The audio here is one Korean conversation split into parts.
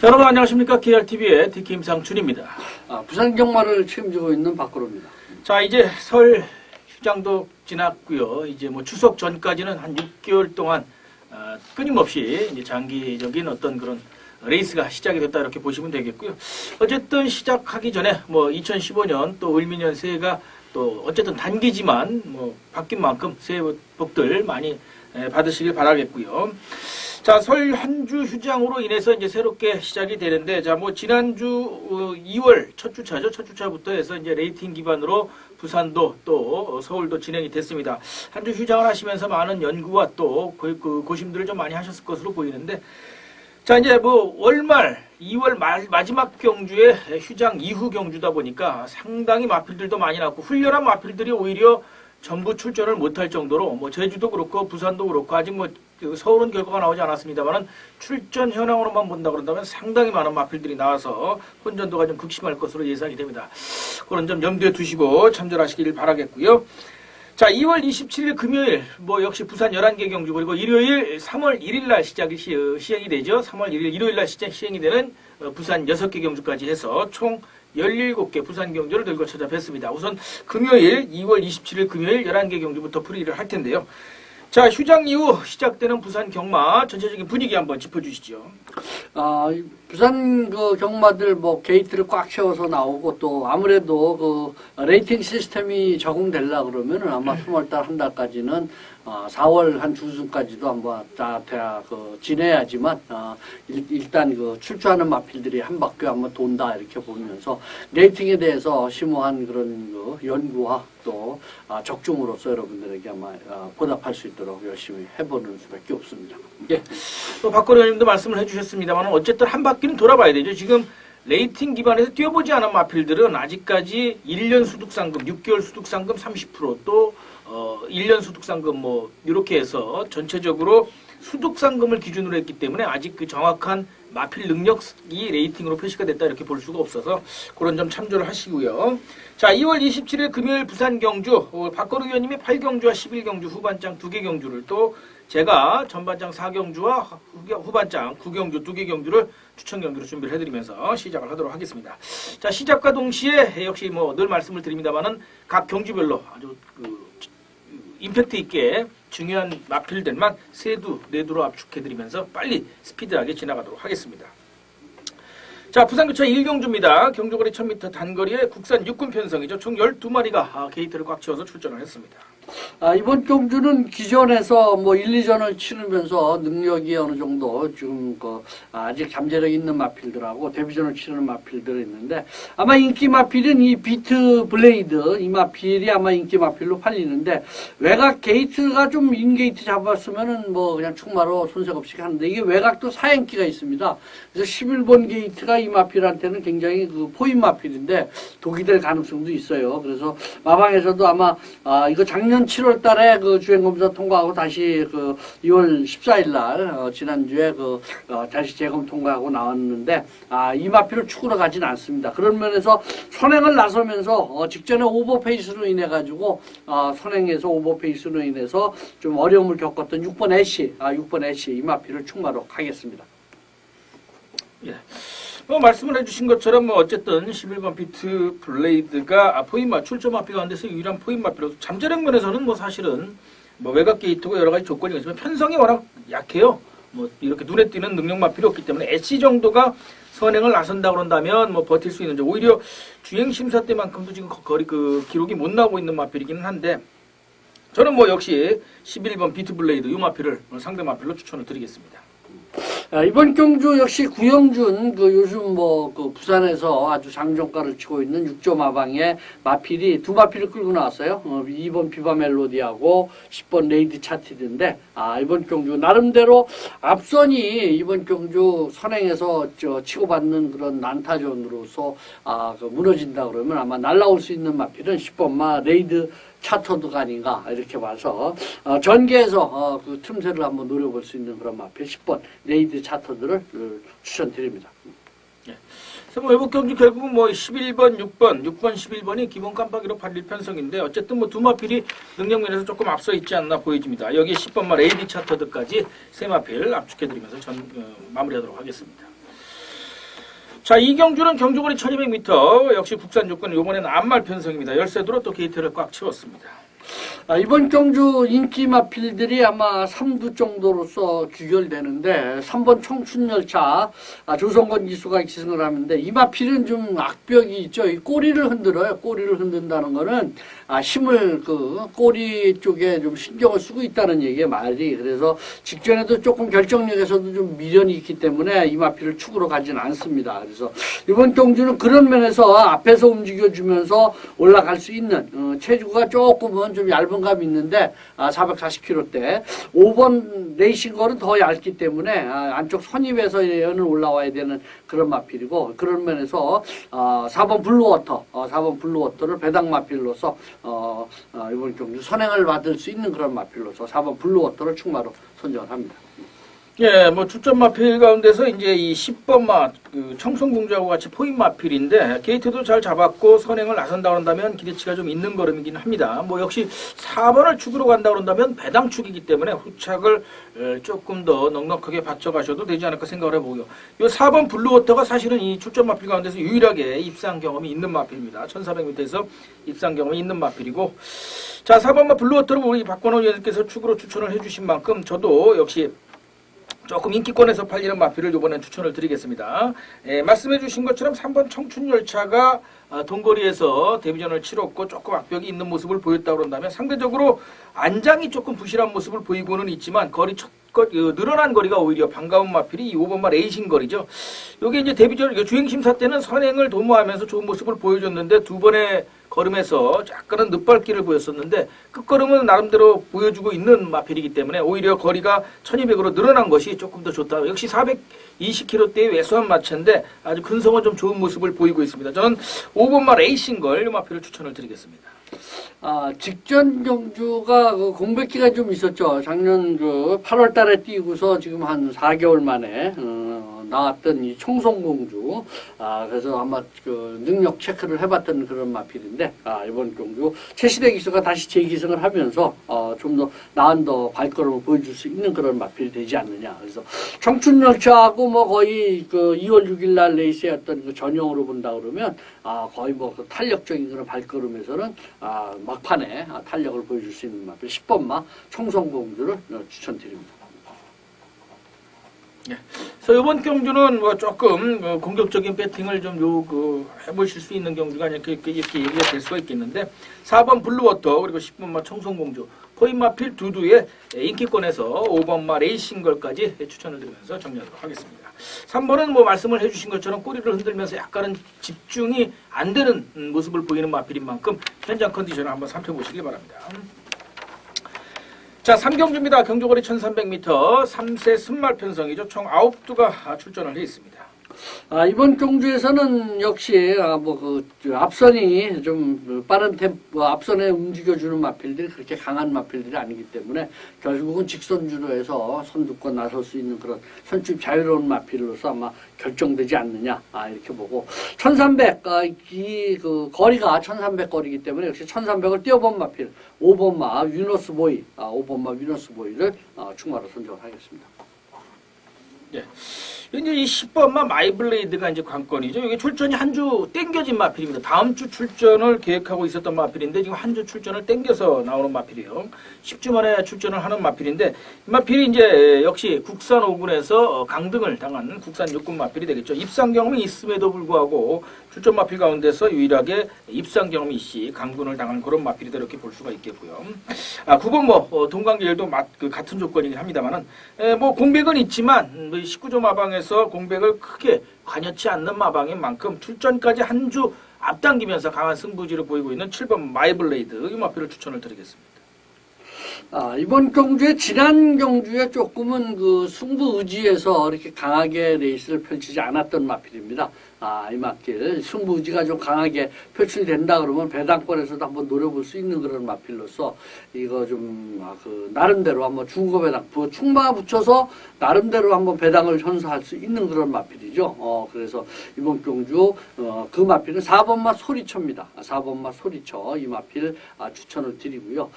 자, 여러분 안녕하십니까. KRTV의 DK 임상춘입니다. 부산 경마를 책임지고 있는 박근호입니다. 자, 이제 설 휴장도 지났고요. 이제 뭐 추석 전까지는 한 6개월 동안 끊임없이 이제 장기적인 어떤 그런 레이스가 시작이 됐다 이렇게 보시면 되겠고요. 어쨌든 시작하기 전에 뭐 2015년 또 을미년 새해가 또 어쨌든 단기지만 뭐 바뀐 만큼 새해 복들 많이 받으시길 바라겠고요. 자, 설 한 주 휴장으로 인해서 이제 새롭게 시작이 되는데, 자, 뭐 지난주 2월 첫 주차죠. 첫 주차부터 해서 이제 레이팅 기반으로 부산도 또 서울도 진행이 됐습니다. 한 주 휴장을 하시면서 많은 연구와 또 그 고심들을 좀 많이 하셨을 것으로 보이는데, 자, 이제 뭐 월말 2월 마지막 경주에 휴장 이후 경주다 보니까 상당히 마필들도 많이 났고, 훈련한 마필들이 오히려 전부 출전을 못할 정도로 뭐 제주도 그렇고 부산도 그렇고 아직 뭐 서울은 결과가 나오지 않았습니다만은 출전 현황으로만 본다 그런다면 상당히 많은 마필들이 나와서 혼전도가 좀 극심할 것으로 예상이 됩니다. 그런 점 염두에 두시고 참전하시길 바라겠고요. 자, 2월 27일 금요일 뭐 역시 부산 11개 경주 그리고 일요일 3월 1일 날 시행이 되죠. 3월 1일 일요일 날 시행이 되는 부산 6개 경주까지 해서 총 17개 부산 경주를 들고 찾아뵙습니다. 우선 금요일 2월 27일 금요일 11개 경주부터 풀이를 할 텐데요. 자, 휴장 이후 시작되는 부산 경마 전체적인 분위기 한번 짚어주시죠. 부산 그 경마들 뭐 게이트를 꽉 채워서 나오고 또 아무래도 그 레이팅 시스템이 적응되려 그러면은 아마 3월달 한 달까지는 4월 한 중순까지도 한번 다 지내야지만 일단 그 출조하는 마필들이 한 바퀴 한번 돈다 이렇게 보면서 레이팅에 대해서 심오한 그런 그 연구와 또 적중으로서 여러분들에게 아마 보답할 수 있도록 열심히 해보는 수밖에 없습니다. 예. 또 박건희 의원님도 말씀을 해주셨습니다만 어쨌든 한 바퀴는 돌아봐야 되죠. 지금 레이팅 기반에서 뛰어보지 않은 마필들은 아직까지 1년 수득상금, 6개월 수득상금 30%또 1년 수득상금 뭐 이렇게 해서 전체적으로 수득상금을 기준으로 했기 때문에 아직 그 정확한 마필 능력이 레이팅으로 표시가 됐다 이렇게 볼 수가 없어서 그런 점 참조를 하시고요. 자, 2월 27일 금요일 부산 경주 박건우 의원님이 8경주와 11경주 후반장 2개 경주를 또 제가 전반장 4경주와 후반장 9경주 2개 경주를 추천 경주로 준비를 해드리면서 시작을 하도록 하겠습니다. 자, 시작과 동시에 역시 뭐 늘 말씀을 드립니다만은 각 경주별로 아주 임팩트 있게 중요한 마필들만 세두, 네두로 압축해드리면서 빨리 스피드하게 지나가도록 하겠습니다. 자, 부산교차 1경주입니다. 경주거리 1000m 단거리에 국산 육군 편성이죠. 총 12마리가 게이트를 꽉 채워서 출전을 했습니다. 이번 경주는 기존에서 뭐 1, 2전을 치르면서 능력이 어느 정도 지금 아직 잠재력 있는 마필들하고 데뷔전을 치르는 마필들이 있는데 아마 인기 마필은 이 비트 블레이드 이 마필이 아마 인기 마필로 팔리는데 외곽 게이트가 좀 인게이트 잡았으면은 뭐 그냥 충마로 손색 없이 하는데 이게 외곽도 사행기가 있습니다. 그래서 11번 게이트가 이 마필한테는 굉장히 그 포인 마필인데 독이 될 가능성도 있어요. 그래서 마방에서도 아마 이거 작년 7월 달에 그 주행검사 통과하고 다시 2월 14일 날 지난주에 다시 재검 통과하고 나왔는데 이 마필을 축으로 가진 않습니다. 그런 면에서 선행을 나서면서 직전에 오버페이스로 인해 가지고 선행에서 오버페이스로 인해서 좀 어려움을 겪었던 6번 애쉬 이 마필을 축마로 가겠습니다. 예. 말씀을 해주신 것처럼 어쨌든 11번 비트 블레이드가 포인마 출전 마필 가운데서 유일한 포인 마필로서 잠재력 면에서는 사실은 외곽 게이트고 여러 가지 조건이 있지만 편성이 워낙 약해요. 이렇게 눈에 띄는 능력 마필이 없기 때문에 애쉬 정도가 선행을 나선다 그런다면 버틸 수 있는지 오히려 주행 심사 때만큼도 지금 거리 기록이 못 나오고 있는 마필이기는 한데 저는 역시 11번 비트 블레이드 이 마필을 상대 마필로 추천을 드리겠습니다. 이번 경주 역시 구영준 요즘 부산에서 아주 장정가를 치고 있는 6조 마방의 마필이 두 마필을 끌고 나왔어요. 2번 비바 멜로디하고 10번 레이드 차티드인데 이번 경주 나름대로 앞선이 이번 경주 선행에서 치고받는 그런 난타전으로서 무너진다 그러면 아마 날라올 수 있는 마필은 10번마 레이드 차터드가 아닌가 이렇게 봐서 전개해서 그 틈새를 한번 노려볼 수 있는 그런 마필 10번 레이드 차터드를 추천드립니다. 예. 그래서 외국 경주 결국은 11번, 6번, 11번이 기본 깜빡이로 팔릴 편성인데 어쨌든 두 마필이 능력 면에서 조금 앞서 있지 않나 보여집니다. 여기에 10번마 레이디 차터드까지 세 마필 압축해드리면서 마무리하도록 하겠습니다. 자, 이 경주는 경주거리 1200m, 역시 국산 조건, 이번에는 암말 편성입니다. 열세도로 또 게이트를 꽉 채웠습니다. 이번 경주 인기 마필들이 아마 3두 정도로서 귀결되는데 3번 청춘열차 조성건 기수가 기승을 하는데 이 마필은 좀 악벽이 있죠. 이 꼬리를 흔들어요. 꼬리를 흔든다는 거는 힘을 그 꼬리 쪽에 좀 신경을 쓰고 있다는 얘기의 말이. 그래서 직전에도 조금 결정력에서도 좀 미련이 있기 때문에 이 마필을 축으로 가지는 않습니다. 그래서 이번 경주는 그런 면에서 앞에서 움직여주면서 올라갈 수 있는 체주가 조금은 좀 얇은 감이 있는데 440kg대 5번 레이싱걸은 더 얇기 때문에 안쪽 선입에서는 올라와야 되는 그런 마필이고 그런 면에서 4번 블루워터 4번 블루워터를 배당 마필로서 이번 경주 선행을 받을 수 있는 그런 마필로서 4번 블루워터를 축마로 선정을 합니다. 예, 뭐 주점 마필 가운데서 이제 이 10번 그 청송공주하고 같이 포인 마필인데 게이트도 잘 잡았고 선행을 나선다 그런다면 기대치가 좀 있는 걸음이긴 합니다. 뭐 역시 4번을 축으로 간다 그런다면 배당 축이기 때문에 후착을 조금 더 넉넉하게 받쳐가셔도 되지 않을까 생각을 해보고요. 이 4번 블루워터가 사실은 이 출전 마필 가운데서 유일하게 입상 경험이 있는 마필입니다. 1400m에서 입상 경험이 있는 마필이고 자 4번 블루워터를 우리 박건호 위원님께서 축으로 추천을 해주신 만큼 저도 역시 조금 인기권에서 팔리는 마필을 이번엔 추천을 드리겠습니다. 말씀해 주신 것처럼 3번 청춘열차가 동거리에서 데뷔전을 치렀고 조금 악벽이 있는 모습을 보였다 그런다면 상대적으로 안장이 조금 부실한 모습을 보이고는 있지만 늘어난 거리가 오히려 반가운 마필이 이 5번마 레이싱 거리죠. 여기 이제 데뷔전 주행심사 때는 선행을 도모하면서 좋은 모습을 보여줬는데 두 번의 걸음에서 약간은 늦발길을 보였었는데 끝걸음은 나름대로 보여주고 있는 마필이기 때문에 오히려 거리가 1200으로 늘어난 것이 조금 더 좋다. 역시 420km대의 왜소한 마체인데 아주 근성은 좀 좋은 모습을 보이고 있습니다. 저는 5번마 레이싱걸 마필을 추천을 드리겠습니다. 직전 경주가 그 공백기가 좀 있었죠. 작년 그 8월 달에 뛰고서 지금 한 4개월 만에 나왔던 이 청송공주. 그래서 아마 그 능력 체크를 해봤던 그런 마필인데, 이번 경주 최시대 기수가 다시 재기승을 하면서 좀 더 나은 더 발걸음을 보여줄 수 있는 그런 마필이 되지 않느냐. 그래서 청춘열차하고 뭐 거의 그 2월 6일 날 레이스의 어떤 그 전형으로 본다 그러면 거의 뭐 그 탄력적인 그런 발걸음에서는 막판에 탄력을 보여줄 수 있는 마필 10번마 청송공주를 추천드립니다. 예. 그래서 이번 경주는 뭐 조금 공격적인 배팅을 좀 해보실 수 있는 경주가 이렇게 얘기가 될 수가 있겠는데 4번 블루워터 그리고 10번마 청송공주 포인마필 두두의 인기권에서 5번마 레이싱걸까지 추천을 드리면서 정리하도록 하겠습니다. 3번은 뭐 말씀을 해주신 것처럼 꼬리를 흔들면서 약간은 집중이 안 되는 모습을 보이는 마필인 만큼 현장 컨디션을 한번 살펴보시기 바랍니다. 자, 3경주입니다. 경주거리 1300m, 3세 순말 편성이죠. 총 9두가 출전을 해 있습니다. 이번 경주에서는 역시 앞선이 좀 빠른 템포 앞선에 움직여주는 마필들이 그렇게 강한 마필들이 아니기 때문에 결국은 직선주로 해서 선두권 나설 수 있는 그런 선출 자유로운 마필로서 아마 결정되지 않느냐 이렇게 보고 1300 그 거리가 1300 거리이기 때문에 역시 1300을 뛰어본 마필 5번마 위너스 보이 5번마 위너스 보이를 충마로 선정을 하겠습니다. 예. 이제 이 10번마 마이블레이드가 이제 관건이죠. 이게 출전이 한 주 땡겨진 마필입니다. 다음 주 출전을 계획하고 있었던 마필인데 지금 한 주 출전을 땡겨서 나오는 마필이에요. 10주 만에 출전을 하는 마필인데 이 마필이 이제 역시 국산 5군에서 강등을 당한 국산 6군 마필이 되겠죠. 입상 경험이 있음에도 불구하고 출전 마필 가운데서 유일하게 입상 경험이 있이 강군을 당한 그런 마필이다 이렇게 볼 수가 있겠고요. 9번 뭐 동관계열도 같은 조건이긴 합니다만은 뭐 공백은 있지만 19조 마방에서 공백을 크게 관여치 않는 마방인 만큼 출전까지 한 주 앞당기면서 강한 승부지를 보이고 있는 7번 마이블레이드 이 마필을 추천을 드리겠습니다. 이번 경주에 지난 경주에 조금은 그 승부 의지에서 이렇게 강하게 레이스를 펼치지 않았던 마필입니다. 이 마필 승부 의지가 좀 강하게 표출된다 그러면 배당권에서도 한번 노려볼 수 있는 그런 마필로서 이거 좀 나름대로 한번 중고 배당 충마 붙여서 나름대로 한번 배당을 현수할 수 있는 그런 마필이죠. 그래서 이번 경주 그 마필은 4번마 소리쳐입니다. 4번마 소리쳐 이 마필 추천을 드리고요.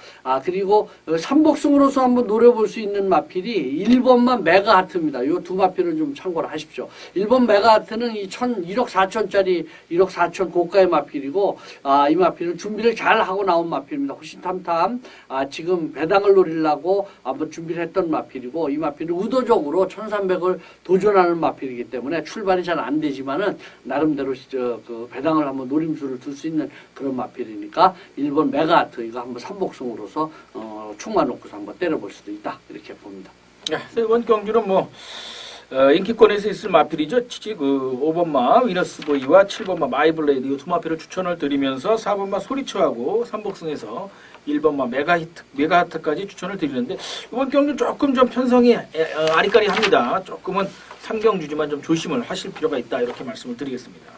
그리고 삼복승으로서 한번 노려볼 수 있는 마필이 1번만 메가하트입니다. 이 두 마필은 좀 참고를 하십시오. 1번 메가하트는 1억 4천짜리 1억 4천 고가의 마필이고 이 마필은 준비를 잘 하고 나온 마필입니다. 호신탐탐 지금 배당을 노리려고 한번 준비를 했던 마필이고 이 마필은 의도적으로 1300을 도전하는 마필이기 때문에 출발이 잘 안 되지만은 나름대로 그 배당을 한번 노림수를 둘 수 있는 그런 마필이니까 1번 메가하트 이거 한번 삼복승으로서 충만 놓고서 한번 때려볼 수도 있다 이렇게 봅니다. 네, 이번 경주는 뭐 인기권에서 있을 마필이죠. 그 5번마 위너스보이와 7번마 마이블레이드 이 두 마필을 추천을 드리면서 4번마 소리쳐하고 삼복승에서 1번마 메가하트까지 추천을 드리는데 이번 경주 조금 좀 편성이 아리까리합니다. 조금은 3경주지만 좀 조심을 하실 필요가 있다 이렇게 말씀을 드리겠습니다.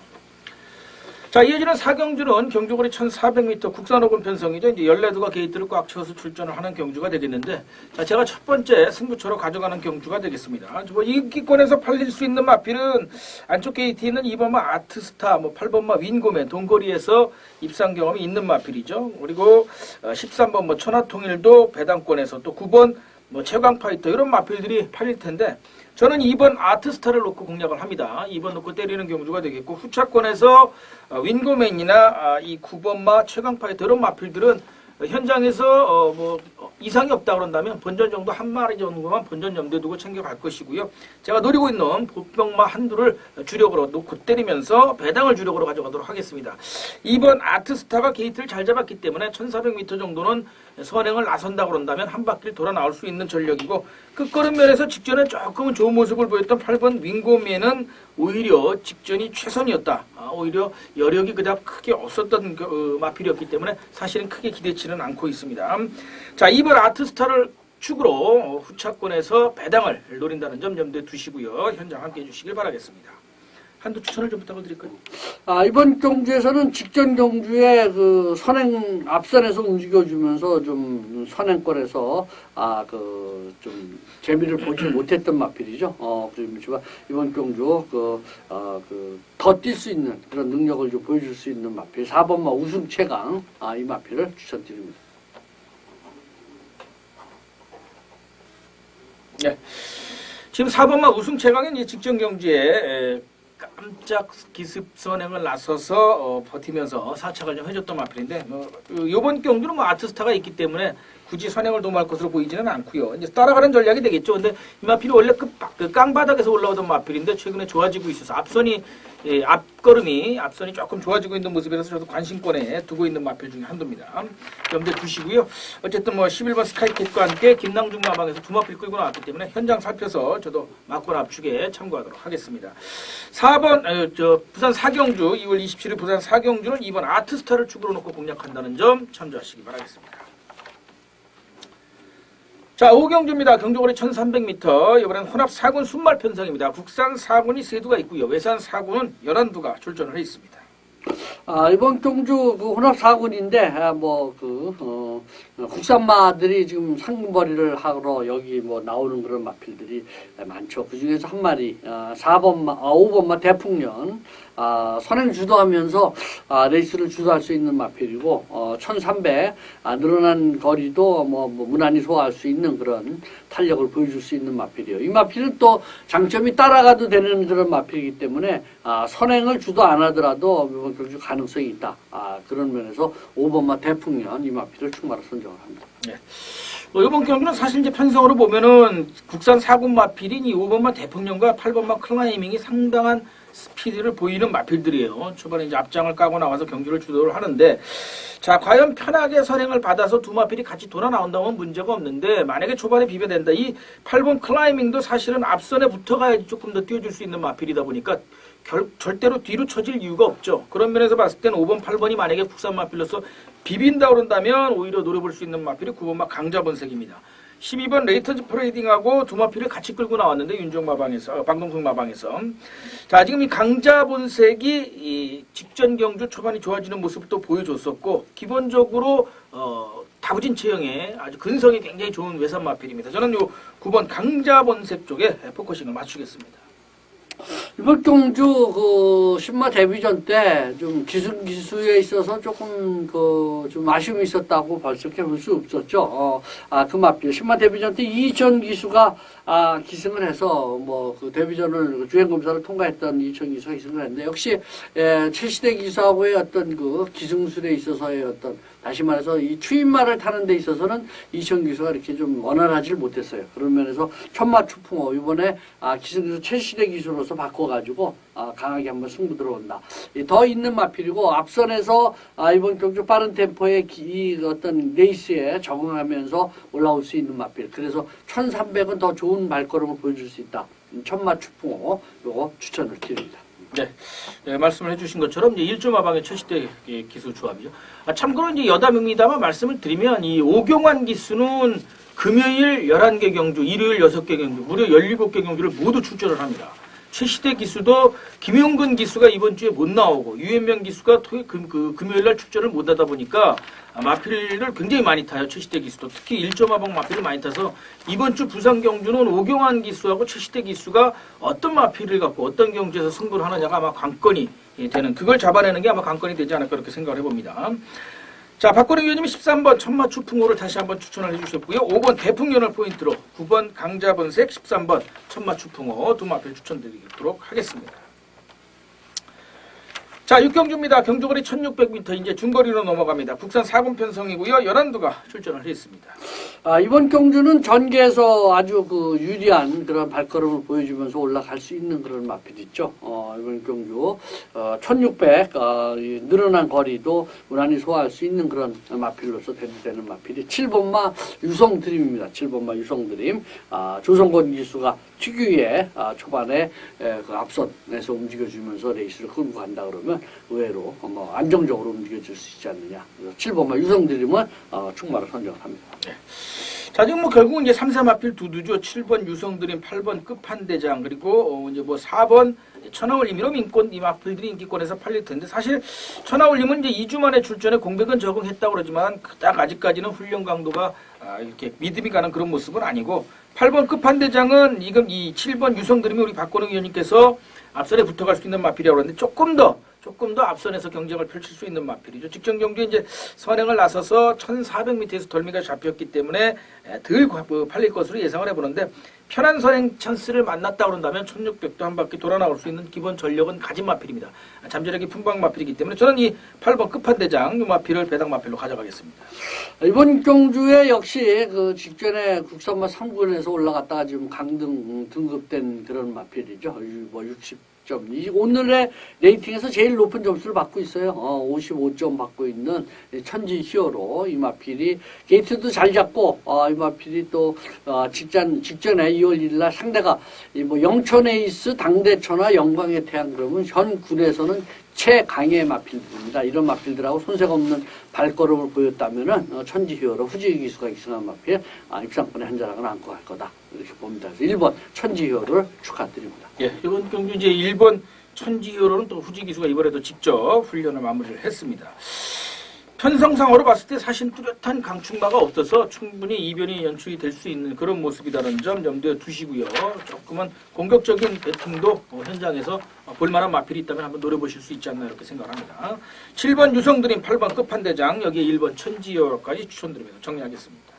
자, 이어지는 4경주는 경주거리 1400m 국산호금 편성이죠. 이제 14두가 게이트를 꽉 채워서 출전을 하는 경주가 되겠는데, 자, 제가 첫 번째 승부처로 가져가는 경주가 되겠습니다. 뭐 인기권에서 팔릴 수 있는 마필은 안쪽 게이트에 있는 2번마 아트스타, 8번마 윈고맨, 동거리에서 입상 경험이 있는 마필이죠. 그리고 13번 천하통일도 배당권에서 또 9번 최강파이터 이런 마필들이 팔릴 텐데, 저는 2번 아트스타를 놓고 공략을 합니다. 2번 놓고 때리는 경주가 되겠고 후차권에서 윈고맨이나 이 9번마 최강파이터 이런 마필들은 현장에서 이상이 없다 그런다면 본전 정도 한 마리 정도만 본전 염두에 두고 챙겨갈 것이고요. 제가 노리고 있는 보병마 한두를 주력으로 놓고 때리면서 배당을 주력으로 가져가도록 하겠습니다. 2번 아트스타가 게이트를 잘 잡았기 때문에 1400m 정도는 선행을 나선다 그런다면 한 바퀴를 돌아 나올 수 있는 전력이고 끝걸음 면에서 직전에 조금은 좋은 모습을 보였던 8번 윙고맨은 오히려 직전이 최선이었다. 오히려 여력이 그닥 크게 없었던 마필이었기 때문에 사실은 크게 기대치는 않고 있습니다. 자, 2번 아트스타를 축으로 후차권에서 배당을 노린다는 점 염두에 두시고요. 현장 함께 해주시길 바라겠습니다. 한두 추천을 좀 부탁을 드릴까요? 이번 경주에서는 직전 경주에 그 선행 앞선에서 움직여주면서 좀 선행권에서 좀 재미를 보지 못했던 마필이죠. 그렇지만 이번 경주 더 뛸 수 있는 그런 능력을 좀 보여줄 수 있는 마필 4번마 우승 최강 이 마필을 추천드립니다. 네. 지금 4번마 우승 최강은 직전 경주에 깜짝 기습 선행을 나서서 버티면서 사착을 좀 해줬던 마필인데 이번 경주는 아트스타가 있기 때문에 굳이 선행을 도모할 것으로 보이지는 않고요. 이제 따라가는 전략이 되겠죠. 근데 이 마필이 원래 그 깡바닥에서 올라오던 마필인데 최근에 좋아지고 있어서 앞선이 조금 좋아지고 있는 모습이라서 저도 관심권에 두고 있는 마필 중에 한두입니다. 염두에 두시고요. 어쨌든 11번 스카이캣과 함께 김낭중 마방에서 두 마필 끌고 나왔기 때문에 현장 살펴서 저도 막권 압축에 참고하도록 하겠습니다. 4번 부산 4경주 2월 27일 부산 4경주는 2번 아트스타를 축으로 놓고 공략한다는 점 참조하시기 바라겠습니다. 자, 5경주입니다. 경주거리 1300m. 이번엔 혼합 4군 순말 편성입니다. 국산 4군이 3두가 있고요. 외산 4군은 11두가 출전을 해 있습니다. 이번 경주 그 혼합 4군인데 국산마들이 지금 상금벌이를 하러 여기 나오는 그런 마필들이 많죠. 그 중에서 한 마리 5번마 대풍년 선행 주도하면서 레이스를 주도할 수 있는 마필이고 1300 늘어난 거리도 무난히 소화할 수 있는 그런 탄력을 보여줄 수 있는 마필이에요. 이 마필은 또 장점이 따라가도 되는 그런 마필이기 때문에 선행을 주도 안 하더라도 이번 경주 가능성이 있다. 그런 면에서 5번마 대풍년 이 마필을 충마로 선정을 합니다. 네. 이번 경기는 사실 이제 편성으로 보면은 국산 4군 마필인 이 5번마 대풍년과 8번마 클라이밍이 상당한 스피드를 보이는 마필들이에요. 초반에 이제 앞장을 까고 나와서 경기를 주도를 하는데, 자, 과연 편하게 선행을 받아서 두 마필이 같이 돌아 나온다면 문제가 없는데, 만약에 초반에 비벼댄다. 이 8번 클라이밍도 사실은 앞선에 붙어가야지 조금 더 뛰어줄 수 있는 마필이다 보니까 절대로 뒤로 쳐질 이유가 없죠. 그런 면에서 봤을 때는 5번, 8번이 만약에 국산 마필로서 비빈다 그런다면 오히려 노려볼 수 있는 마필이 9번마 강자본색입니다. 12번 레이턴즈 프레이딩하고 두 마필을 같이 끌고 나왔는데 방동석 마방에서 자, 지금 이 강자본색이 이 직전 경주 초반이 좋아지는 모습을 또 보여줬었고 기본적으로 다부진 체형의 아주 근성이 굉장히 좋은 외산 마필입니다. 저는 요 9번 강자본색 쪽에 포커싱을 맞추겠습니다. 이번 경주 그 신마 데뷔전 때 좀 기수에 있어서 조금 좀 아쉬움이 있었다고 벌써 볼 수 없었죠. 그 마필 신마 데뷔전 때 이천 기수가 기승을 해서 뭐 그 데뷔전을 주행 검사를 통과했던 이천 기수가 기승을 했는데 역시 최시대 기수하고의 어떤 그 기승술에 있어서의 어떤 다시 말해서 이 추임말을 타는 데 있어서는 이천 기수가 이렇게 좀 원활하지 못했어요. 그런 면에서 천마추풍호 이번에 기승기수 최시대 기수로서 바꿔가지고 강하게 한번 승부 들어온다. 더 있는 마필이고 앞선에서 이번 경주 빠른 템포의 이 어떤 레이스에 적응하면서 올라올 수 있는 마필. 그래서 1300은 더 좋은 발걸음을 보여줄 수 있다. 천마추풍호 요거 추천을 드립니다. 네, 말씀을 해주신 것처럼 이제 1조 마방의 최시대 기수 조합이죠. 참고로 이제 여담입니다만 말씀을 드리면 이 오경환 기수는 금요일 11개 경주, 일요일 6개 경주, 무려 17개 경주를 모두 출전을 합니다. 최시대 기수도 김용근 기수가 이번 주에 못 나오고 유현명 기수가 금요일 날 출전을 못 하다 보니까 마필을 굉장히 많이 타요. 최시대 기수도 특히 1조 마방 마필을 많이 타서 이번 주 부산 경주는 오경환 기수하고 최시대 기수가 어떤 마필을 갖고 어떤 경주에서 승부를 하느냐가 아마 관건이 되는, 그걸 잡아내는 게 아마 관건이 되지 않을까 그렇게 생각을 해봅니다. 자, 박건희 위원님이 13번 천마추풍호를 다시 한번 추천을 해주셨고요. 5번 대풍연을 포인트로 9번 강자번색, 13번 천마추풍호 두 마필 추천드리도록 하겠습니다. 자, 6경주입니다. 경주거리 1600m 이제 중거리로 넘어갑니다. 국산 4군 편성이고요. 11두가 출전을 했습니다. 이번 경주는 전개에서 아주 그 유리한 그런 발걸음을 보여주면서 올라갈 수 있는 그런 마필이 있죠. 이번 경주 1600 늘어난 거리도 무난히 소화할 수 있는 그런 마필로서 대두되는 마필이 7번마 유성드림입니다. 7번마 유성드림. 조성권 기수가 특유의 초반에 그 앞선에서 움직여주면서 레이스를 끌고 간다 그러면 의외로 안정적으로 움직여줄 수 있지 않느냐. 7번마 유성드림은 충마로 선정을 합니다. 네. 자, 지금 뭐 결국은 이제 3, 4마필 두두죠. 7번 유성드림, 8번 끝판대장, 그리고 이제 뭐 4번 천하올림, 이런 인권, 이 마필들이 인기권에서 팔릴 텐데, 사실 천하올림은 이제 2주 만에 출전에 공백은 적응했다고 그러지만 딱 아직까지는 훈련 강도가 이렇게 믿음이 가는 그런 모습은 아니고, 8번 끝판대장은 지금 이 7번 유성드림이 우리 박건웅 의원님께서 앞선에 붙어갈 수 있는 마필이라고 그러는데 조금 더 앞선에서 경쟁을 펼칠 수 있는 마필이죠. 직전 경주에 이제 선행을 나서서 1400m에서 덜미가 잡혔기 때문에 덜 팔릴 것으로 예상을 해보는데, 편한 선행 찬스를 만났다 그런다면 1600도 한 바퀴 돌아 나올 수 있는 기본 전력은 가진 마필입니다. 잠재력이 풍부한 마필이기 때문에 저는 이 8번 끝판대장 이 마필을 배당 마필로 가져가겠습니다. 이번 경주에 역시 그 직전에 국산마 3군에서 올라갔다가 지금 강등 등급된 그런 마필이죠. 뭐 60점. 오늘의 레이팅에서 제일 높은 점수를 받고 있어요. 55점 받고 있는 천지 히어로 이 마필이 게이트도 잘 잡고 이 마필이 또 직전에 2월 1일 날 상대가 뭐 영천 에이스, 당대천하, 영광의 태양 그러면 현 군에서는 최강의 마필들입니다. 이런 마필들하고 손색 없는 발걸음을 보였다면은 천지 히어로 후지기 기수가 기승한 마필 입상권에 한 자락은 안고 갈 거다. 이렇게 봅니다. 그래서 1번 천지 히어로를 축하드립니다. 예, 이번 경주 이제 1번 천지 히어로는 또 후지 기수가 이번에도 직접 훈련을 마무리를 했습니다. 편성상으로 봤을 때 사실 뚜렷한 강충마가 없어서 충분히 이변이 연출이 될 수 있는 그런 모습이라는 점 염두에 두시고요. 조금은 공격적인 배팅도 현장에서 볼만한 마필이 있다면 한번 노려보실 수 있지 않나 이렇게 생각합니다. 7번 유성드림, 8번 끝판대장, 여기에 1번 천지여까지 추천드리면서 정리하겠습니다.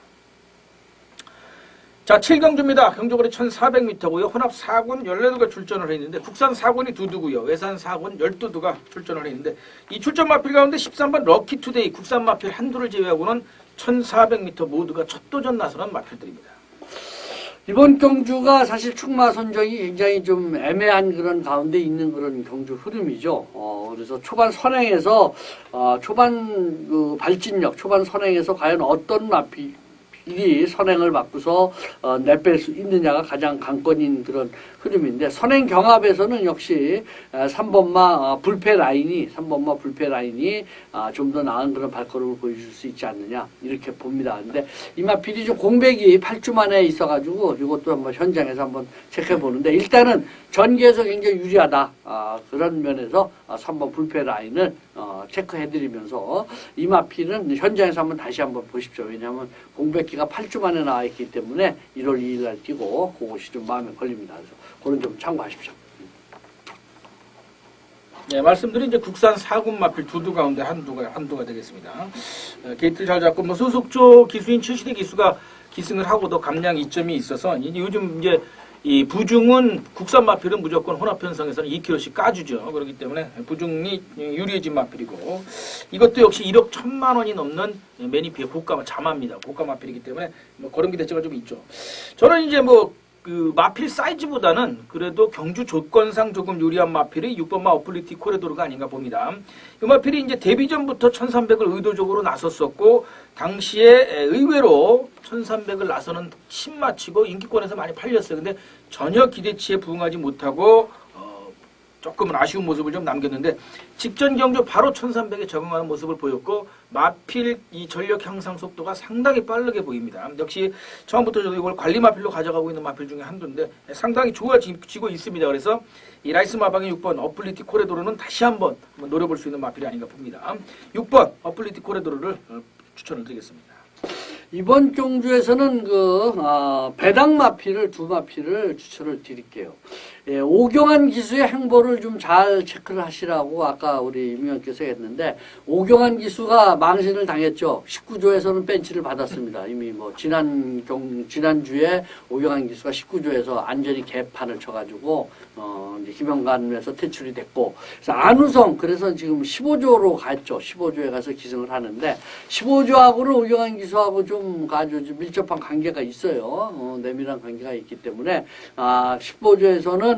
자, 7경주입니다. 경주거리 1400m고요. 혼합 4군 14두가 출전을 했는데 국산 4군이 2두고요. 외산 4군 12두가 출전을 했는데 이 출전 마필 가운데 13번 럭키투데이 국산 마필 한두를 제외하고는 1400m 모두가 첫 도전 나서는 마필들입니다. 이번 경주가 사실 충마 선정이 굉장히 좀 애매한 그런 가운데 있는 그런 경주 흐름이죠. 그래서 초반 선행에서 초반 그 발진력, 초반 선행에서 과연 어떤 마필이 선행을 받고서 내뺄 수 있느냐가 가장 관건인 그런 흐름인데, 선행 경합에서는 역시 3번마 불패 라인이 좀 더 나은 그런 발걸음을 보여줄 수 있지 않느냐 이렇게 봅니다. 근데 이 마필이 좀 공백이 8주 만에 있어가지고 이것도 한번 현장에서 한번 체크해 보는데, 일단은 전개에서 굉장히 유리하다. 그런 면에서 3번 불패 라인을 체크해드리면서 이 마필은 현장에서 한번 다시 한번 보십시오. 왜냐하면 공백기가 8주 만에 나와 있기 때문에 1월 2일 날 뛰고 그것이 좀 마음에 걸립니다. 그래서 그런 점 참고하십시오. 네, 말씀드린 이제 국산 4군 마필 두두 가운데 한두가 되겠습니다. 게이트를 잘 잡고 뭐 소속조 기수인 최시대 기수가 기승을 하고도 감량 이점이 있어서 이제 요즘 이제 이 부중은 국산 마필은 무조건 혼합 편성에서는 2kg씩 까주죠. 그렇기 때문에 부중이 유리해진 마필이고 이것도 역시 1억 1,000만 원이 넘는 매니피의 고가 자마입니다. 고가 마필이기 때문에 뭐 그런 기대치가 좀 있죠. 저는 이제 뭐 그 마필 사이즈보다는 그래도 경주 조건상 조금 유리한 마필이 6번마 어플리티 코레도르가 아닌가 봅니다. 이 마필이 이제 데뷔 전부터 1300을 의도적으로 나섰었고 당시에 의외로 1300을 나서는 신마치고 인기권에서 많이 팔렸어요. 근데 전혀 기대치에 부응하지 못하고 조금은 아쉬운 모습을 좀 남겼는데 직전 경주 바로 1300에 적응하는 모습을 보였고 마필 이 전력 향상 속도가 상당히 빠르게 보입니다. 역시 처음부터 저도 이걸 관리 마필로 가져가고 있는 마필 중에 한두인데 상당히 좋아지고 있습니다. 그래서 이 라이스 마방의 6번 어플리티 코레도르는 다시 한번 노려볼 수 있는 마필이 아닌가 봅니다. 6번 어플리티 코레도르를 추천을 드리겠습니다. 이번 경주에서는 배당 마필을 두 마필을 추천을 드릴게요. 예, 오경환 기수의 행보를 좀 잘 체크를 하시라고 아까 우리 임 의원께서 했는데 오경환 기수가 망신을 당했죠. 19조에서는 벤치를 받았습니다. 이미 뭐 지난주에 오경환 기수가 19조에서 안전히 개판을 쳐가지고 이제 김영관에서 퇴출이 됐고 그래서 안우성 그래서 지금 15조로 갔죠. 15조에 가서 기승을 하는데 15조하고는 오경환 기수하고 좀 아주 밀접한 관계가 있어요. 내밀한 관계가 있기 때문에 15조에서는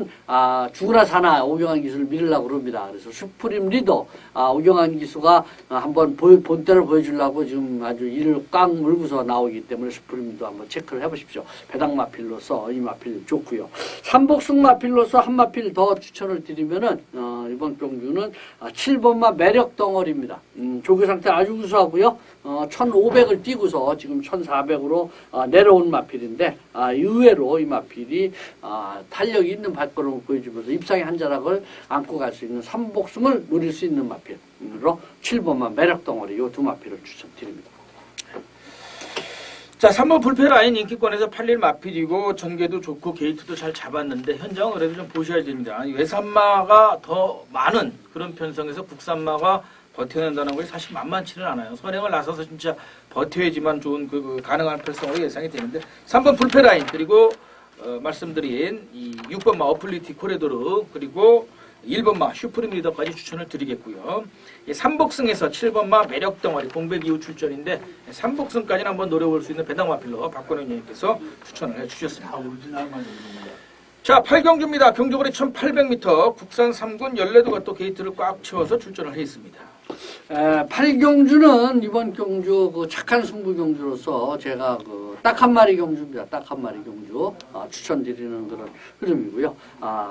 죽으나 사나 오경환 기수를 밀으려고 그럽니다. 그래서 슈프림 리더 오경환 기수가 한번 본때를 보여주려고 지금 아주 이를 꽉 물고서 나오기 때문에 슈프림 리더 한번 체크를 해보십시오. 배당 마필로서 이 마필 좋고요. 삼복승 마필로서 한 마필 더 추천을 드리면은 이번 경주는 7번마 매력 덩어리입니다. 조교 상태 아주 우수하고요. 1500을 뛰고서 지금 1400으로 내려온 마필인데 의외로 이 마필이 탄력이 있는 발걸음을 보여주면서 입상의 한 자락을 안고 갈 수 있는 삼복승을 노릴 수 있는 마필로 7번마 매력 덩어리 이 두 마필을 추천드립니다. 자, 3번 불패라인 인기권에서 팔릴 마필이고 전개도 좋고 게이트도 잘 잡았는데 현장은 그래도 좀 보셔야 됩니다. 외산마가 더 많은 그런 편성에서 국산마가 버텨낸다는 것이 사실 만만치는 않아요. 선행을 나서서 진짜 버텨야지만 좋은 가능한 편성으로 예상이 되는데 3번 불패라인 그리고 말씀드린 이 6번마 어플리티 코레도르 그리고 1번마 슈프림 리더까지 추천을 드리겠고요. 3복승에서 7번마 매력덩어리 공백 이후 출전인데 3복승까지는 한번 노려볼 수 있는 배당 마필로 박건영 의원님께서 추천을 해주셨습니다. 자, 8경주입니다. 경주거리 1800m 국산 3군 14두가 또 게이트를 꽉 채워서 출전을 해 있습니다. 8경주는 이번 경주 착한 승부 경주로서 제가 딱 한 마리 경주입니다. 딱 한 마리 경주 추천드리는 그런 흐름이고요.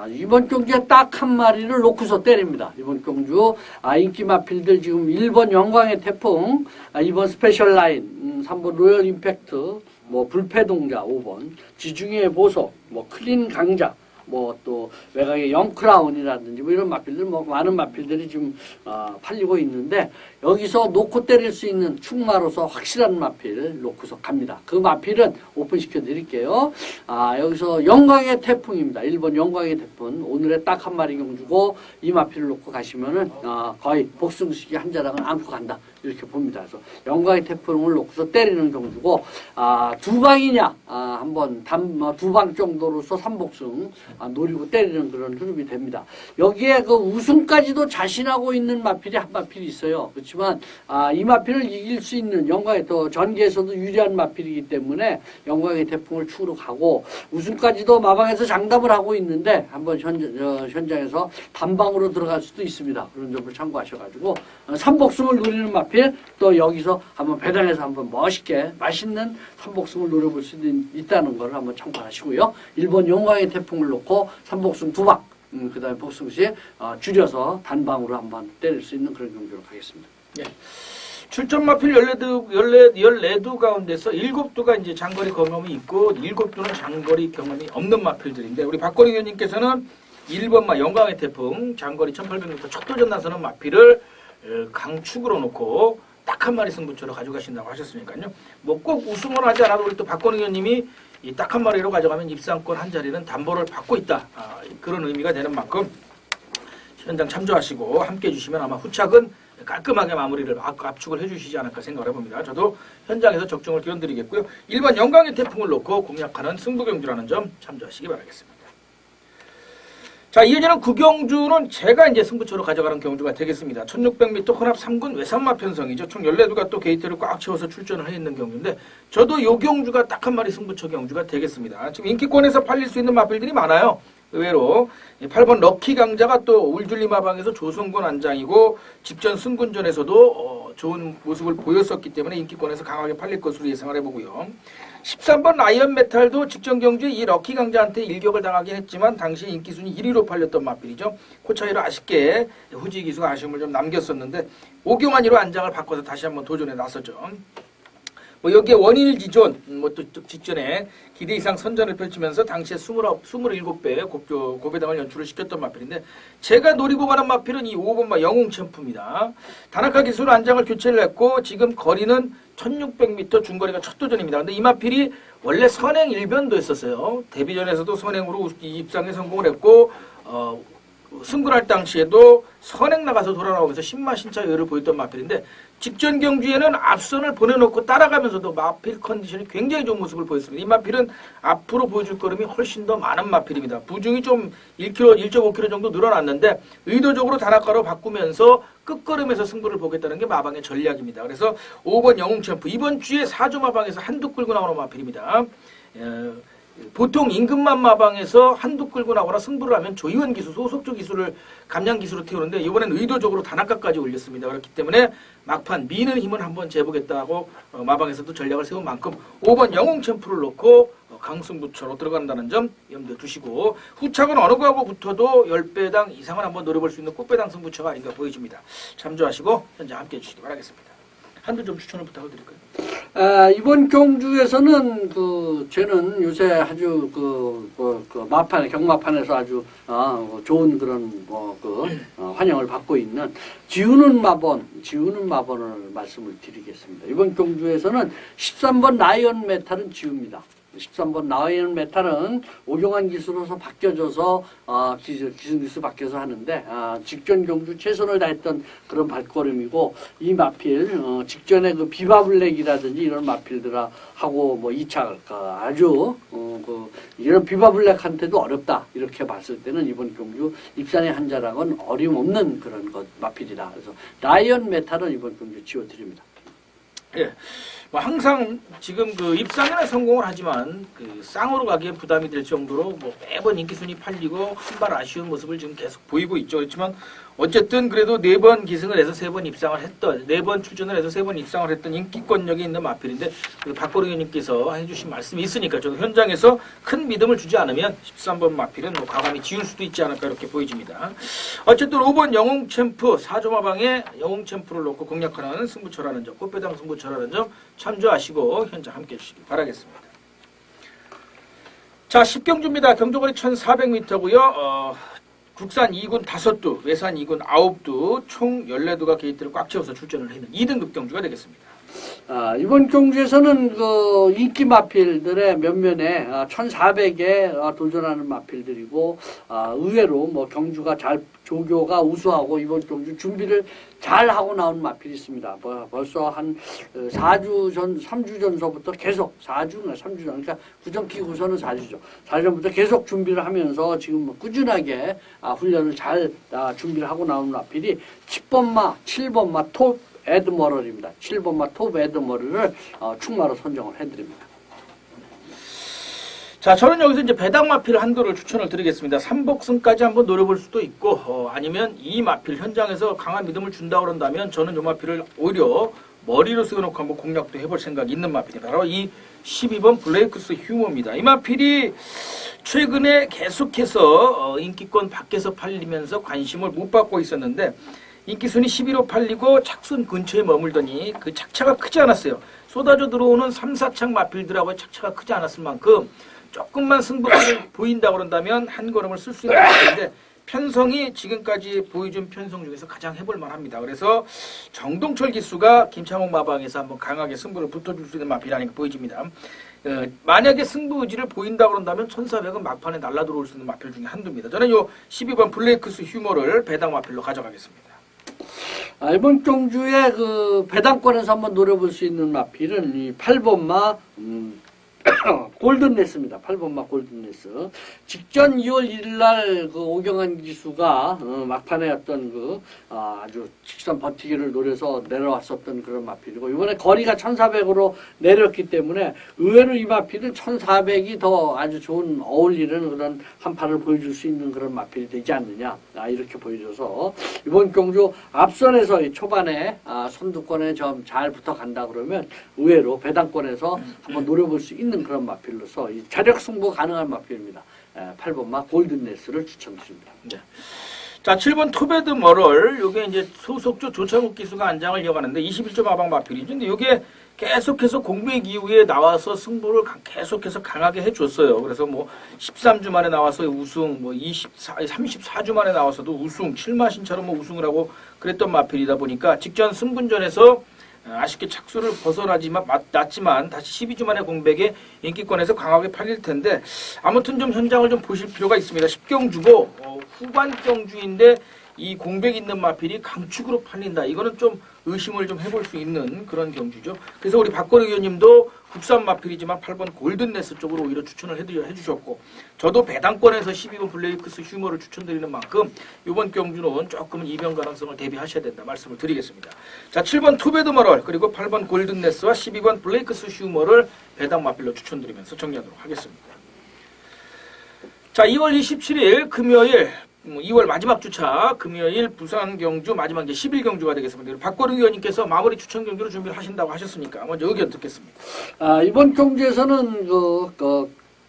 이번 경주에 딱 한 마리를 놓고서 때립니다. 이번 경주 인기 마필들 지금 1번 영광의 태풍, 2번 스페셜 라인, 3번 로열 임팩트, 뭐 불패동자 5번, 지중해의 보석, 뭐 클린 강자, 뭐 또 외곽의 영크라운이라든지 뭐 이런 마필들 뭐 많은 마필들이 지금 팔리고 있는데 여기서 놓고 때릴 수 있는 충마로서 확실한 마필 놓고서 갑니다. 그 마필은 오픈시켜 드릴게요. 여기서 영광의 태풍입니다. 1번 영광의 태풍 오늘의 딱 한 마리 경주고 이 마필을 놓고 가시면은 거의 복승식이 한 자락을 안고 간다. 이렇게 봅니다. 그래서 영광의 태풍을 놓고서 때리는 경주고 두 방이냐 한번 두 방 정도로서 삼복승 노리고 때리는 그런 흐름이 됩니다. 여기에 우승까지도 자신하고 있는 마필이 한 마필이 있어요. 그렇지만 이 마필을 이길 수 있는 영광의 또 전개에서도 유리한 마필이기 때문에 영광의 태풍을 축으로 가고 우승까지도 마방에서 장담을 하고 있는데 한번 현장에서 단방으로 들어갈 수도 있습니다. 그런 점을 참고하셔가지고 삼복승을 노리는 마필 또 여기서 한번 배당해서 한번 멋있게 맛있는 삼복승을 노려볼 수 있다는 걸 한번 참고하시고요. 1번 영광의 태풍을 놓고 삼복승 2방 그 다음에 복승시 줄여서 단방으로 한번 때릴 수 있는 그런 경주로 가겠습니다. 예. 출전 마필 14두 가운데서 7두가 이제 장거리 경험이 있고 7두는 장거리 경험이 없는 마필들인데 우리 박건희 의원님께서는 1번마 영광의 태풍 장거리 1800m 첫 도전 나서는 마필을 강축으로 놓고 딱 한 마리 승부처로 가져가신다고 하셨으니까요. 뭐 꼭 우승을 하지 않아도 우리 또 박건희 의원님이 이 딱 한 마리로 가져가면 입상권 한 자리는 담보를 받고 있다. 그런 의미가 되는 만큼 현장 참조하시고 함께 해주시면 아마 후착은 깔끔하게 마무리를 압축을 해주시지 않을까 생각을 해봅니다. 저도 현장에서 적중을 기원드리겠고요. 1번 영광의 태풍을 놓고 공략하는 승부경주라는 점 참조하시기 바라겠습니다. 자, 이어지는 구경주는 제가 이제 승부처로 가져가는 경주가 되겠습니다. 1600m 혼합 3군 외산마 편성이죠. 총 14두가 또 게이트를 꽉 채워서 출전을 해 있는 경주인데 저도 요 경주가 딱 한 마리 승부처 경주가 되겠습니다. 지금 인기권에서 팔릴 수 있는 마필들이 많아요. 의외로 8번 럭키 강자가 또 울줄리 마방에서 조성군 안장이고 직전 승군전에서도 좋은 모습을 보였었기 때문에 인기권에서 강하게 팔릴 것으로 예상을 해보고요. 13번 라이언 메탈도 직전 경주에 이 럭키 강자한테 일격을 당하긴 했지만 당시 인기순위 1위로 팔렸던 마필이죠. 그 차이로 아쉽게 후지 기수가 아쉬움을 좀 남겼었는데 오경환이로 안장을 바꿔서 다시 한번 도전에 나섰죠. 뭐 여기에 원일지존 또 직전에 기대 이상 선전을 펼치면서 당시에 27배 고배당을 연출을 시켰던 마필인데 제가 노리고 가는 마필은 이 5번마 영웅챔프입니다. 단학가 기술 안장을 교체를 했고 지금 거리는 1600m 중거리가 첫 도전입니다. 근데 이 마필이 원래 선행 1변도 했었어요. 데뷔전에서도 선행으로 입상에 성공을 했고 승군할 당시에도 선행 나가서 돌아나오면서 신마신차 여유를 보였던 마필인데 직전 경주에는 앞선을 보내놓고 따라가면서도 마필 컨디션이 굉장히 좋은 모습을 보였습니다. 이 마필은 앞으로 보여줄 걸음이 훨씬 더 많은 마필입니다. 부중이 좀 1kg, 1.5kg 정도 늘어났는데 의도적으로 단학가로 바꾸면서 끝걸음에서 승부를 보겠다는 게 마방의 전략입니다. 그래서 5번 영웅챔프 이번 주에 4조 마방에서 한두 끌고 나오는 마필입니다. 보통 임금만 마방에서 한두 끌고 나오거나 승부를 하면 조이원 기수, 소속조 기수를 감량 기수로 태우는데 이번엔 의도적으로 단학가까지 올렸습니다. 그렇기 때문에 막판 미는 힘을 한번 재보겠다고 마방에서도 전략을 세운 만큼 5번 영웅 챔프를 놓고 강승부처로 들어간다는 점 염두에 두시고 후착은 어느 거하고 붙어도 10배당 이상을 한번 노려볼 수 있는 꽃배당 승부처가 아닌가 보여집니다. 참조하시고 현장 함께해 주시기 바라겠습니다. 한두 좀 추천을 부탁을 드릴까요? 이번 경주에서는 쟤는 요새 아주 마판 경마판에서 아주 좋은 그런 환영을 받고 있는 지우는 마번을 말씀을 드리겠습니다. 이번 경주에서는 13번 라이언 메탈은 지웁니다. 13번 라이언 메탈은 오경환 기수로서 바뀌어져서 기승기수 바뀌어서 하는데 직전 경주 최선을 다했던 그런 발걸음이고 이 마필 직전에 그 비바블랙이라든지 이런 마필들하고 뭐 2차 아주 이런 비바블랙한테도 어렵다 이렇게 봤을 때는 이번 경주 입산의 한자락은 어림없는 그런 마필이다. 그래서 라이언 메탈은 이번 경주 지워드립니다. 예. 뭐 항상 지금 입상에는 성공을 하지만 쌍으로 가기엔 부담이 될 정도로 뭐 매번 인기순위 팔리고 한 발 아쉬운 모습을 지금 계속 보이고 있죠. 그렇지만 어쨌든 그래도 4번 기승을 해서 3번 입상을 했던 4번 출전을 해서 3번 입상을 했던 인기권력이 있는 마필인데 박보령 의원님께서 해주신 말씀이 있으니까 저도 현장에서 큰 믿음을 주지 않으면 13번 마필은 뭐 과감히 지울 수도 있지 않을까 이렇게 보여집니다. 어쨌든 5번 영웅 챔프 4조마방에 영웅 챔프를 놓고 공략하는 승부처라는 점, 꽃배당 승부처라는 점 참조하시고 현장 함께 해주시기 바라겠습니다. 자, 10경주입니다. 경주거리 1400m고요. 국산 2군 5두, 외산 2군 9두, 총 14두가 게이트를 꽉 채워서 출전을 했는 2등급 경주가 되겠습니다. 이번 경주에서는 인기 마필들의 면면에 1400에 도전하는 마필들이고 의외로 뭐 경주가 조교가 우수하고 이번 경주 준비를 잘 하고 나온 마필이 있습니다. 벌써 한 3주 전서부터 계속 4주나 3주 전, 그러니까 구정 끼고서는 4주죠. 4주 전부터 계속 준비를 하면서 지금 꾸준하게 훈련을 잘 준비를 하고 나온 마필이 7번마 톱 에드머럴입니다. 7번마 톱 에드머럴을 충마로 선정을 해드립니다. 자, 저는 여기서 이제 배당 마필 한도를 추천을 드리겠습니다. 3복승까지 한번 노려볼 수도 있고, 아니면 이 마필 현장에서 강한 믿음을 준다 그런다면 저는 이 마필을 오히려 머리로 세워놓고 한번 공략도 해볼 생각이 있는 마필입니다. 바로 이 12번 블레이크스 휴머입니다. 이 마필이 최근에 계속해서 인기권 밖에서 팔리면서 관심을 못 받고 있었는데 인기순위 11호 팔리고 착순 근처에 머물더니 그 착차가 크지 않았어요. 쏟아져 들어오는 3, 4착 마필들하고의 착차가 크지 않았을 만큼 조금만 승부가 보인다 그런다면 한 걸음을 쓸 수 있는 마필인데 편성이 지금까지 보여준 편성 중에서 가장 해볼 만합니다. 그래서 정동철 기수가 김창욱 마방에서 한번 강하게 승부를 붙어줄 수 있는 마필이 보여집니다. 만약에 승부 의지를 보인다 그런다면 1400은 막판에 날라 들어올 수 있는 마필 중에 한두입니다. 저는 요 12번 블레이크스 휴머를 배당 마필로 가져가겠습니다. 이번 경주에 그 배당권에서 한번 노려볼 수 있는 마필은 이 8번마 골든레스입니다. 8번마 골든레스. 직전 2월 1일 날 그 오경환 기수가 막판에 어떤 그 아주 직선 버티기를 노려서 내려왔었던 그런 마필이고, 이번에 거리가 1400으로 내렸기 때문에 의외로 이 마필은 1400이 더 아주 좋은 어울리는 그런 한판을 보여줄 수 있는 그런 마필이 되지 않느냐, 이렇게 보여줘서 이번 경주 앞선에서 이 초반에 선두권에 좀 잘 붙어간다 그러면 의외로 배당권에서 한번 노려볼 수 있는 그런 마필로서 이 자력 승부 가능한 마필입니다. 8번마 골든레스를 추천드립니다. 네. 자, 7번 투베드 머럴. 요게 이제 소속주 조창욱 기수가 안장을 이어가는데 21점 마방 마필이죠. 근데 요게 계속해서 공백 이후에 나와서 승부를 계속해서 강하게 해줬어요. 그래서 뭐 13주 만에 나와서 우승, 뭐 34주 만에 나와서도 우승, 7마신처럼 뭐 우승을 하고 그랬던 마필이다 보니까 직전 승분전에서 아쉽게 착수를 났지만 다시 12주 만에 공백에 인기권에서 강하게 팔릴 텐데, 아무튼 좀 현장을 좀 보실 필요가 있습니다. 10경주고 후반 경주인데 이 공백 있는 마필이 강축으로 팔린다. 이거는 좀 의심을 좀 해볼 수 있는 그런 경주죠. 그래서 우리 박건우 의원님도 국산 마필이지만 8번 골든네스 쪽으로 오히려 추천을 해주셨고, 저도 배당권에서 12번 블레이크스 휴머를 추천드리는 만큼 이번 경주는 조금은 이변 가능성을 대비하셔야 된다 말씀을 드리겠습니다. 자, 7번 투베드 머럴 그리고 8번 골든네스와 12번 블레이크스 휴머를 배당 마필로 추천드리면서 정리하도록 하겠습니다. 자, 2월 27일 금요일 2월 마지막 주차 금요일 부산 경주 마지막 이제 10일 경주가 되겠습니다. 박건우 의원님께서 마무리 추천 경주를 준비를 하신다고 하셨으니까 먼저 의견 듣겠습니다. 이번 경주에서는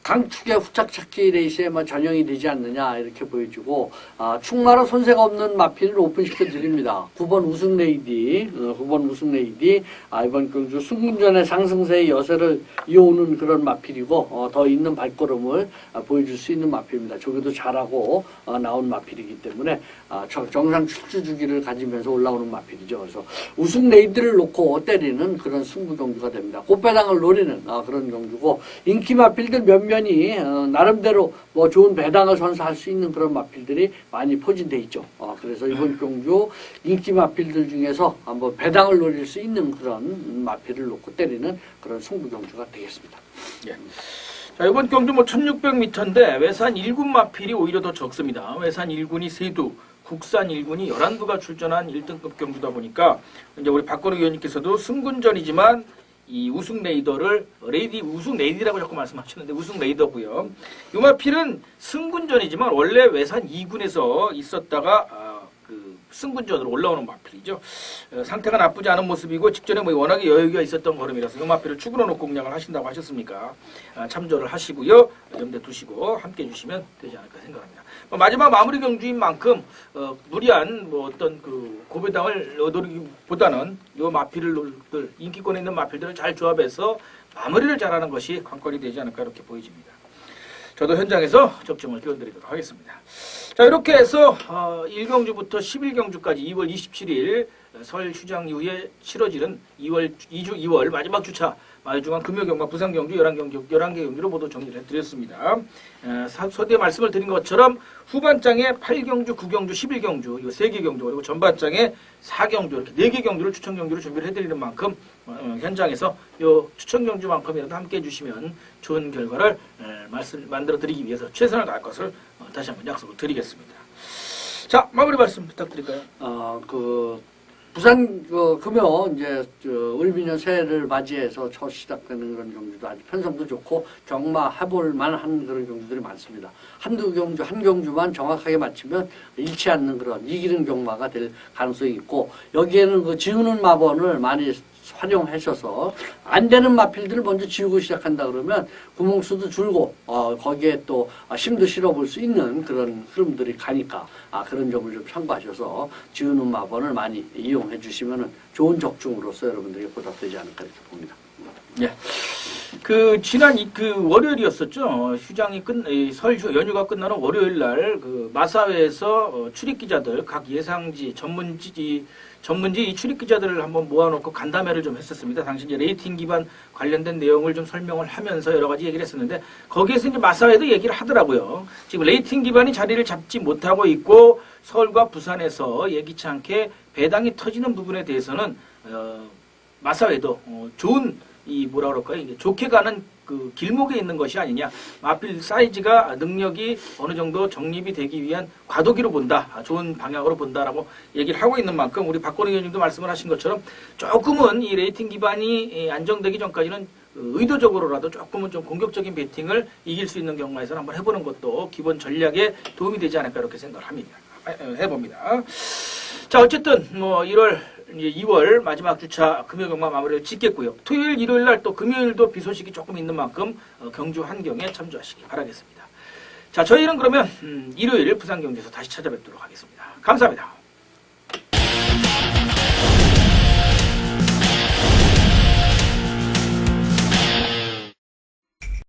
강축의 후착찾기 레이스에 전형이 되지 않느냐 이렇게 보여주고, 충마로 손색 없는 마필을 오픈시켜 드립니다. 9번 우승 레이디, 9번 우승 레이디, 이번 경주 승분전의 상승세의 여세를 이어오는 그런 마필이고, 더 있는 발걸음을 보여줄 수 있는 마필입니다. 조교도 잘하고 나온 마필이기 때문에 정상 출주 주기를 가지면서 올라오는 마필이죠. 그래서 우승 레이디를 놓고 때리는 그런 승부 경주가 됩니다. 꽃배당을 노리는 그런 경주고, 인기 마필들 몇몇이 나름대로 뭐 좋은 배당을 선사할 수 있는 그런 마필들이 많이 포진돼 있죠. 그래서 이번 경주 인기 마필들 중에서 한번 배당을 노릴 수 있는 그런 마필을 놓고 때리는 그런 승부 경주가 되겠습니다. 예. 자, 이번 경주 1600m인데 외산 1군 마필이 오히려 더 적습니다. 외산 1군이 3두, 국산 1군이 11두가 출전한 1등급 경주다 보니까 이제 우리 박건우 의원님께서도 승군전이지만 이 우승 레이더를 우승 레이디라고 자꾸 말씀하셨는데 우승 레이더고요. 이 마필은 승군전이지만 원래 외산 2군에서 있었다가 그 승군전으로 올라오는 마필이죠. 상태가 나쁘지 않은 모습이고 직전에 뭐 워낙에 여유가 있었던 걸음이라서 이 마필을 축으로 놓고 공략을 하신다고 하셨으니까 참조를 하시고요. 염두에 두시고 함께 해주시면 되지 않을까 생각합니다. 마지막 마무리 경주인 만큼 무리한 뭐 어떤 그 고배당을 노리기보다는 이 마필을 인기권에 있는 마필들을 잘 조합해서 마무리를 잘하는 것이 관건이 되지 않을까 이렇게 보여집니다. 저도 현장에서 접점을 띄워드리도록 하겠습니다. 자, 이렇게 해서 1경주부터 11경주까지 2월 27일 설 휴장 이후에 치러지는 2월 마지막 주차 마유중앙 금요경마 부산경주 11개 경주로 모두 정리를 해드렸습니다. 서두에 말씀을 드린 것처럼 후반장에 8경주, 9경주, 11경주 이 3개 경주 그리고 전반장에 4경주 이렇게 4개 경주를 추천 경주를 준비를 해드리는 만큼 현장에서 이 추천 경주만큼이라도 함께 해주시면 좋은 결과를 만들어 드리기 위해서 최선을 다할 것을 다시 한번 약속을 드리겠습니다. 자, 마무리 말씀 부탁드릴까요? 부산 금요 이제 을비년 새해를 맞이해서 첫 시작되는 그런 경주도 아주 편성도 좋고 경마해볼 만한 그런 경주들이 많습니다. 한 경주만 정확하게 맞추면 잃지 않는 그런 이기는 경마가 될 가능성이 있고, 여기에는 그 지우는 마번을 많이 활용하셔서 안 되는 마필들을 먼저 지우고 시작한다 그러면 구멍수도 줄고 거기에 또 힘도 실어볼 수 있는 그런 흐름들이 가니까 그런 점을 좀 참고하셔서 지우는 마번을 많이 이용해 주시면 좋은 적중으로서 여러분들에게 보답되지 않을까 이렇게 봅니다. 예. 지난 월요일이었었죠. 휴장이 설 연휴가 끝나는 월요일 날 마사회에서 출입 기자들 각 예상지 전문지 이 출입 기자들을 한번 모아놓고 간담회를 좀 했었습니다. 당시 이제 레이팅 기반 관련된 내용을 좀 설명을 하면서 여러 가지 얘기를 했었는데 거기에서 이제 마사회도 얘기를 하더라고요. 지금 레이팅 기반이 자리를 잡지 못하고 있고 서울과 부산에서 예기치 않게 배당이 터지는 부분에 대해서는 마사회도 좋은 뭐라 그럴까요? 이게 좋게 가는 그 길목에 있는 것이 아니냐. 마필 사이즈가 능력이 어느 정도 정립이 되기 위한 과도기로 본다. 좋은 방향으로 본다라고 얘기를 하고 있는 만큼 우리 박건희 의원님도 말씀을 하신 것처럼 조금은 이 레이팅 기반이 안정되기 전까지는 의도적으로라도 조금은 좀 공격적인 배팅을 이길 수 있는 경우에서는 한번 해보는 것도 기본 전략에 도움이 되지 않을까 이렇게 생각을 해봅니다. 자, 어쨌든 2월 마지막 주차 금요 경마 마무리를 짓겠고요. 토요일, 일요일 날 또 금요일도 비 소식이 조금 있는 만큼 경주 한경에 참조하시기 바라겠습니다. 자, 저희는 그러면 일요일 부산 경주에서 다시 찾아뵙도록 하겠습니다. 감사합니다.